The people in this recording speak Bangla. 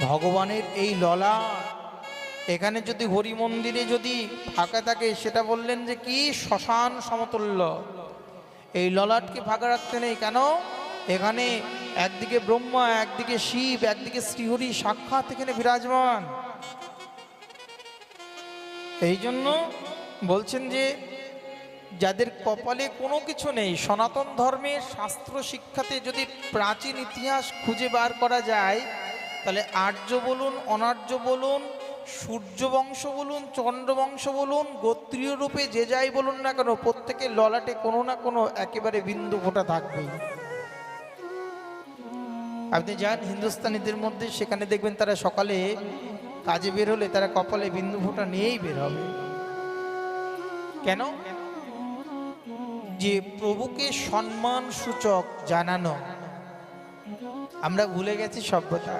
ভগবানের এই ললাট, এখানে যদি হরি মন্দিরে যদি ফাঁকা থাকে, সেটা বললেন যে কি শ্মশান সমতুল্য। এই ললাটকে ফাঁকা রাখতে নেই। কেন? এখানে একদিকে ব্রহ্মা, একদিকে শিব, একদিকে শ্রীহরি সাক্ষাৎ এখানে বিরাজমান। এই জন্য বলছেন যে যাদের কপালে কোনো কিছু নেই, সনাতন ধর্মের শাস্ত্র শিক্ষাতে যদি প্রাচীন ইতিহাস খুঁজে বার করা যায়, তাহলে আর্য বলুন, অনার্য বলুন, সূর্য বংশ বলুন, চন্দ্র বংশ বলুন, গোত্রীয় রূপে যে যাই বলুন না কেন, প্রত্যেকের ললাটে কোনো না কোনো একেবারে বিন্দু ফোঁটা থাকবেই। আপনি যান হিন্দুস্তানিদের মধ্যে, সেখানে দেখবেন তারা সকালে কাজে বের হলে তারা কপালে বিন্দু ফোঁটা নিয়েই বের হবে। কেন? যে প্রভুকে সম্মান সূচক জানানো। আমরা ভুলে গেছি সভ্যতা।